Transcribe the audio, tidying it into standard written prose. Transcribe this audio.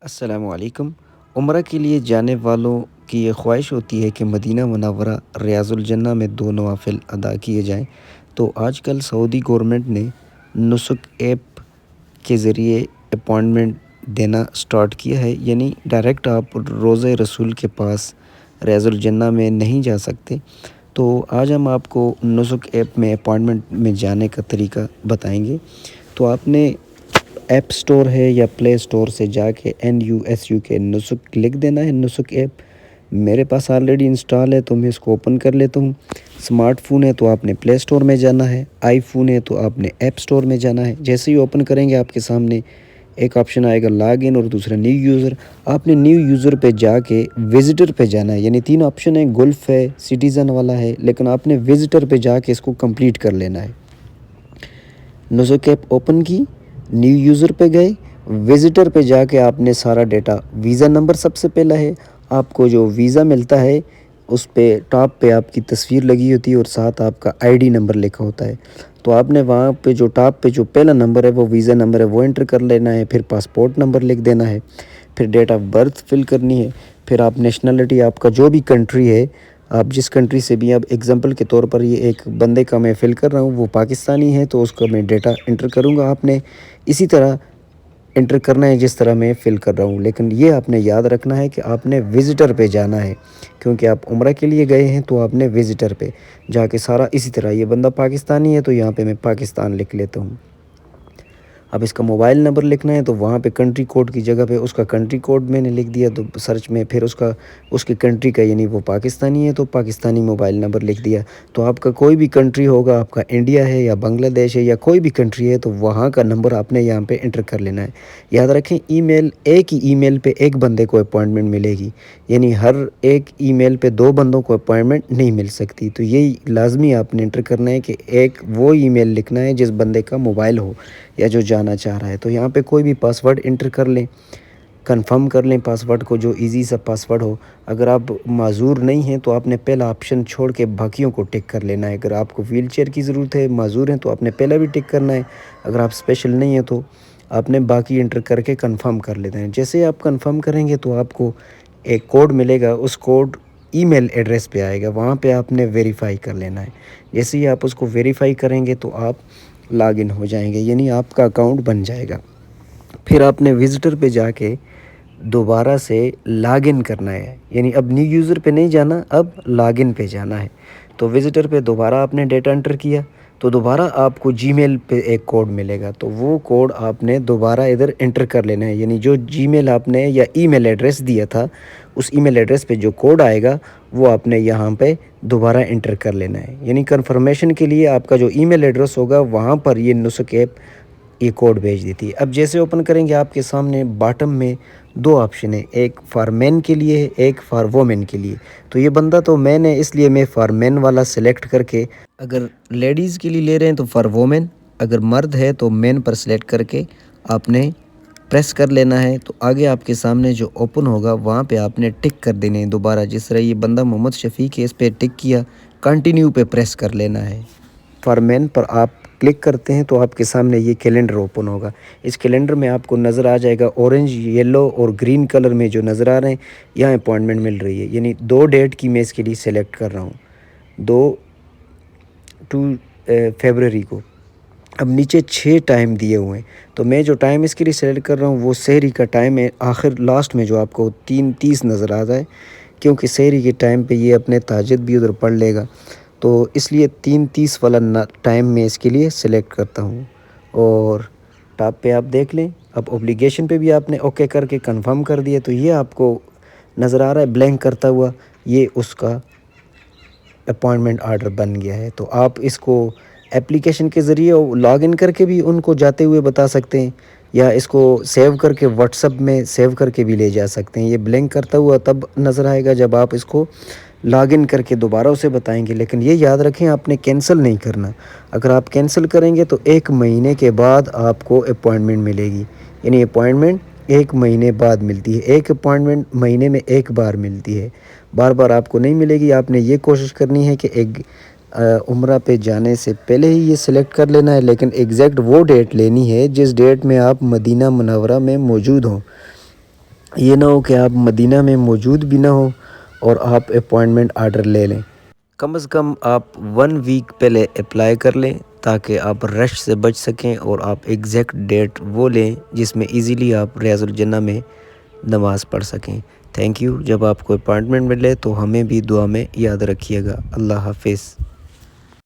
السلام علیکم۔ عمرہ کے لیے جانے والوں کی یہ خواہش ہوتی ہے کہ مدینہ منورہ ریاض الجنہ میں 2 نوافل ادا کیے جائیں، تو آج کل سعودی گورنمنٹ نے نسک ایپ کے ذریعے اپوائنٹمنٹ دینا سٹارٹ کیا ہے، یعنی ڈائریکٹ آپ روضہ رسول کے پاس ریاض الجنہ میں نہیں جا سکتے۔ تو آج ہم آپ کو نسک ایپ میں اپوائنٹمنٹ میں جانے کا طریقہ بتائیں گے۔ تو آپ نے ایپ سٹور ہے یا پلے سٹور سے جا کے NUSUK نسک لکھ دینا ہے۔ نسک ایپ میرے پاس آلریڈی انسٹال ہے تو میں اس کو اوپن کر لیتا ہوں۔ سمارٹ فون ہے تو آپ نے پلے سٹور میں جانا ہے، آئی فون ہے تو آپ نے ایپ سٹور میں جانا ہے۔ جیسے ہی اوپن کریں گے آپ کے سامنے ایک آپشن آئے گا لاگ ان اور دوسرا نیو یوزر۔ آپ نے نیو یوزر پہ جا کے وزٹر پہ جانا ہے، یعنی 3 آپشن ہیں، گلف ہے، سٹیزن والا ہے، لیکن آپ نے وزٹر پہ جا کے اس کو کمپلیٹ کر لینا ہے۔ نسک ایپ اوپن کی، نیو یوزر پہ گئے، وزٹر پہ جا کے آپ نے سارا ڈیٹا، ویزا نمبر سب سے پہلا ہے، آپ کو جو ویزا ملتا ہے اس پہ ٹاپ پہ آپ کی تصویر لگی ہوتی ہے اور ساتھ آپ کا ID نمبر لکھا ہوتا ہے۔ تو آپ نے وہاں پہ جو ٹاپ پہ جو پہلا نمبر ہے وہ ویزا نمبر ہے، وہ انٹر کر لینا ہے، پھر پاسپورٹ نمبر لکھ دینا ہے، پھر ڈیٹ آف برتھ فل کرنی ہے، پھر آپ نیشنلٹی آپ کا جو بھی کنٹری ہے، آپ جس کنٹری سے بھی، اب ایگزامپل کے طور پر یہ ایک بندے کا میں فل کر رہا ہوں، وہ پاکستانی ہے تو اس کا میں ڈیٹا انٹر کروں گا۔ آپ نے اسی طرح انٹر کرنا ہے جس طرح میں فل کر رہا ہوں، لیکن یہ آپ نے یاد رکھنا ہے کہ آپ نے وزٹر پہ جانا ہے، کیونکہ آپ عمرہ کے لیے گئے ہیں تو آپ نے وزٹر پہ جا کے سارا اسی طرح، یہ بندہ پاکستانی ہے تو یہاں پہ میں پاکستان لکھ لیتا ہوں۔ اب اس کا موبائل نمبر لکھنا ہے تو وہاں پہ کنٹری کوڈ کی جگہ پہ اس کا کنٹری کوڈ میں نے لکھ دیا تو سرچ میں، پھر اس کی کنٹری کا، یعنی وہ پاکستانی ہے تو پاکستانی موبائل نمبر لکھ دیا۔ تو آپ کا کوئی بھی کنٹری ہوگا، آپ کا انڈیا ہے یا بنگلہ دیش ہے یا کوئی بھی کنٹری ہے، تو وہاں کا نمبر آپ نے یہاں پہ انٹر کر لینا ہے۔ یاد رکھیں ایک ہی ای میل پہ ایک بندے کو اپوائنٹمنٹ ملے گی، یعنی ہر ایک ای میل پہ 2 بندوں کو اپوائنٹمنٹ نہیں مل سکتی۔ تو یہی لازمی آپ نے انٹر کرنا ہے کہ ایک وہ ای میل لکھنا ہے جس بندے کا موبائل ہو یا جو جانا چاہ رہا ہے۔ تو یہاں پہ کوئی بھی پاسورڈ انٹر کر لیں، کنفرم کر لیں پاسورڈ کو، جو ایزی سا پاسورڈ ہو۔ اگر آپ معذور نہیں ہیں تو آپ نے پہلا آپشن چھوڑ کے باقیوں کو ٹک کر لینا ہے۔ اگر آپ کو ویل چیئر کی ضرورت ہے، معذور ہیں، تو آپ نے پہلا بھی ٹک کرنا ہے۔ اگر آپ اسپیشل نہیں ہیں تو آپ نے باقی انٹر کر کے کنفرم کر لیتے ہیں۔ جیسے ہی آپ کنفرم کریں گے تو آپ کو ایک کوڈ ملے گا، اس کوڈ ای میل ایڈریس پہ آئے گا، وہاں پہ آپ نے ویریفائی کر لینا ہے۔ جیسے ہی آپ اس کو ویریفائی کریں گے تو آپ لاگ ان ہو جائیں گے، یعنی آپ کا اکاؤنٹ بن جائے گا۔ پھر آپ نے وزٹر پہ جا کے دوبارہ سے لاگ ان کرنا ہے، یعنی اب نیو یوزر پہ نہیں جانا، اب لاگ ان پہ جانا ہے۔ تو وزٹر پہ دوبارہ آپ نے ڈیٹا انٹر کیا تو دوبارہ آپ کو جی میل پہ ایک کوڈ ملے گا، تو وہ کوڈ آپ نے دوبارہ ادھر انٹر کر لینا ہے، یعنی جو جی میل آپ نے یا ای میل ایڈریس دیا تھا، اس ای میل ایڈریس پہ جو کوڈ آئے گا وہ آپ نے یہاں پہ دوبارہ انٹر کر لینا ہے۔ یعنی کنفرمیشن کے لیے آپ کا جو ای میل ایڈریس ہوگا وہاں پر یہ نسک ایپ یہ کوڈ بھیج دیتی ہے۔ اب جیسے اوپن کریں گے آپ کے سامنے باٹم میں 2 آپشن ہیں، ایک فار مین کے لیے ہے، ایک فار وومن کے لیے۔ تو یہ بندہ تو مین ہے، اس لیے میں فار مین والا سلیکٹ کر کے، اگر لیڈیز کے لیے لے رہے ہیں تو فار وومن، اگر مرد ہے تو مین پر سلیکٹ کر کے آپ نے پریس کر لینا ہے۔ تو آگے آپ کے سامنے جو اوپن ہوگا وہاں پہ آپ نے ٹک کر دینے ہیں دوبارہ، جس طرح یہ بندہ محمد شفیق ہے، اس پہ ٹک کیا، کنٹینیو پہ پریس کر لینا ہے۔ فار مین پر آپ کلک کرتے ہیں تو آپ کے سامنے یہ کیلنڈر اوپن ہوگا۔ اس کیلنڈر میں آپ کو نظر آ جائے گا اورنج، یلو اور گرین کلر میں جو نظر آ رہے ہیں، یہاں اپوائنٹمنٹ مل رہی ہے، یعنی 2 ڈیٹ کی میں اس کے لیے سلیکٹ کر رہا ہوں، 2 فیبرری کو۔ اب نیچے 6 ٹائم دیے ہوئے ہیں، تو میں جو ٹائم اس کے لیے سلیکٹ کر رہا ہوں وہ سحری کا ٹائم ہے، آخر لاسٹ میں جو آپ کو 3:30 نظر آ جائے، کیونکہ سحری کے ٹائم پہ یہ اپنے تہجد بھی ادھر پڑھ لے گا، تو اس لیے 3:30 والا ٹائم میں اس کے لیے سلیکٹ کرتا ہوں۔ اور ٹاپ پہ آپ دیکھ لیں، اب اوبلیگیشن پہ بھی آپ نے اوکے کر کے کنفرم کر دیا، تو یہ آپ کو نظر آ رہا ہے بلینک کرتا ہوا، یہ اس کا اپوائنٹمنٹ آرڈر بن گیا ہے۔ تو آپ اس کو اپلیکیشن کے ذریعے لاگ ان کر کے بھی ان کو جاتے ہوئے بتا سکتے ہیں، یا اس کو سیو کر کے واٹس ایپ میں سیو کر کے بھی لے جا سکتے ہیں۔ یہ بلینک کرتا ہوا تب نظر آئے گا جب آپ اس کو لاگ ان کر کے دوبارہ اسے بتائیں گے، لیکن یہ یاد رکھیں آپ نے کینسل نہیں کرنا۔ اگر آپ کینسل کریں گے تو 1 مہینے کے بعد آپ کو اپوائنٹمنٹ ملے گی، یعنی اپوائنٹمنٹ 1 مہینے بعد ملتی ہے، ایک اپوائنٹمنٹ مہینے میں ایک بار ملتی ہے، بار بار آپ کو نہیں ملے گی۔ آپ نے یہ کوشش کرنی ہے کہ ایک عمرہ پہ جانے سے پہلے ہی یہ سلیکٹ کر لینا ہے، لیکن ایگزیکٹ وہ ڈیٹ لینی ہے جس ڈیٹ میں آپ مدینہ منورہ میں موجود ہوں۔ یہ نہ ہو کہ آپ مدینہ میں موجود بھی نہ ہو اور آپ اپوائنٹمنٹ آرڈر لے لیں۔ کم از کم آپ 1 ویک پہلے اپلائی کر لیں تاکہ آپ رش سے بچ سکیں اور آپ ایگزیکٹ ڈیٹ وہ لیں جس میں ایزیلی آپ ریاض الجنہ میں نماز پڑھ سکیں۔ Thank you. جب آپ کو اپوائنٹمنٹ ملے تو ہمیں بھی دعا میں یاد رکھیے گا۔ اللہ حافظ۔